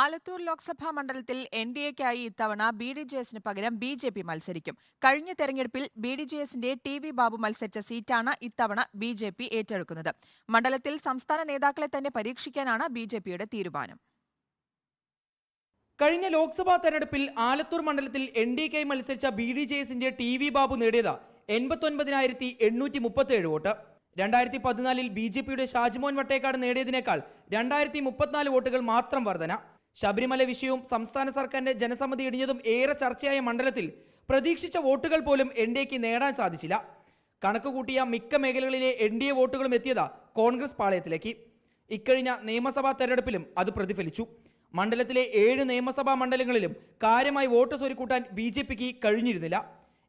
ആലത്തൂർ ലോക്സഭാ മണ്ഡലത്തിൽ എൻ.ഡി.എക്കായി ഇത്തവണ ബി.ഡി.ജെ.എസിന് പകരം ബി.ജെ.പി മത്സരിക്കും. കഴിഞ്ഞ തെരഞ്ഞെടുപ്പിൽ ബി.ഡി.ജെ.എസിന്റെ ടി.വി ബാബു മത്സരിച്ച സീറ്റാണ് ഇത്തവണ ബി.ജെ.പി ഏറ്റെടുക്കുന്നത്. മണ്ഡലത്തിൽ സംസ്ഥാന നേതാക്കളെ തന്നെ പരീക്ഷിക്കാനാണ് ബി.ജെ.പിയുടെ തീരുമാനം. കഴിഞ്ഞ ലോക്സഭാ തെരഞ്ഞെടുപ്പിൽ ആലത്തൂർ മണ്ഡലത്തിൽ എൻ.ഡി.എക്കായി മത്സരിച്ച ബി.ഡി.ജെ.എസിന്റെ ടി.വി ബാബു നേടിയത് 89,837 വോട്ട്. 2014 ബി.ജെ.പിയുടെ ഷാജിമോൻ വട്ടേക്കാട് നേടിയതിനേക്കാൾ 2034 വോട്ടുകൾ മാത്രം വർധന. ശബരിമല വിഷയവും സംസ്ഥാന സർക്കാരിന്റെ ജനസമ്മതി ഇടിഞ്ഞതും ഏറെ ചർച്ചയായ മണ്ഡലത്തിൽ പ്രതീക്ഷിച്ച വോട്ടുകൾ പോലും എൻ.ഡി.എക്ക് നേടാൻ സാധിച്ചില്ല. കണക്കുകൂട്ടിയ മിക്ക മേഖലകളിലെ എൻ.ഡി.എ വോട്ടുകളും എത്തിയത് കോൺഗ്രസ് പാളയത്തിലേക്ക്. ഇക്കഴിഞ്ഞ നിയമസഭാ തെരഞ്ഞെടുപ്പിലും അത് പ്രതിഫലിച്ചു. മണ്ഡലത്തിലെ 7 നിയമസഭാ മണ്ഡലങ്ങളിലും കാര്യമായി വോട്ട് സ്വരുക്കൂട്ടാൻ ബി.ജെ.പിക്ക് കഴിഞ്ഞിരുന്നില്ല.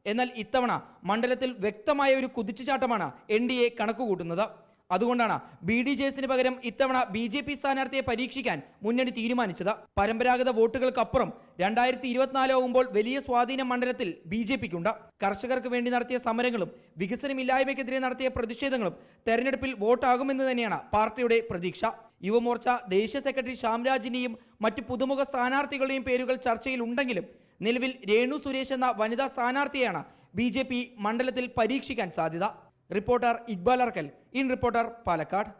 എന്നാൽ ഇത്തവണ മണ്ഡലത്തിൽ വ്യക്തമായ ഒരു കുതിച്ചുചാട്ടമാണ് എൻ.ഡി.എ കണക്കുകൂട്ടുന്നത്. അതുകൊണ്ടാണ് ബി.ഡി.ജെ.എസിന് പകരം ഇത്തവണ ബി.ജെ.പി സ്ഥാനാർത്ഥിയെ പരീക്ഷിക്കാൻ മുന്നണി തീരുമാനിച്ചത്. പരമ്പരാഗത വോട്ടുകൾക്കപ്പുറം 2024 ആവുമ്പോൾ വലിയ സ്വാധീനം മണ്ഡലത്തിൽ ബി.ജെ.പിക്കുണ്ട്. കർഷകർക്ക് വേണ്ടി നടത്തിയ സമരങ്ങളും വികസനമില്ലായ്മയ്ക്കെതിരെ നടത്തിയ പ്രതിഷേധങ്ങളും തെരഞ്ഞെടുപ്പിൽ വോട്ടാകുമെന്ന് തന്നെയാണ് പാർട്ടിയുടെ പ്രതീക്ഷ. യുവമോർച്ച ദേശീയ സെക്രട്ടറി ശ്യാംരാജിന്റെയും മറ്റ് പുതുമുഖ സ്ഥാനാർത്ഥികളുടെയും പേരുകൾ ചർച്ചയിൽ ഉണ്ടെങ്കിലും നിലവിൽ രേണു സുരേഷ് എന്ന വനിതാ സ്ഥാനാർത്ഥിയെയാണ് ബി.ജെ.പി മണ്ഡലത്തിൽ പരീക്ഷിക്കാൻ സാധ്യത. Reporter Iqbal Arkal, in reporter, Palakkad.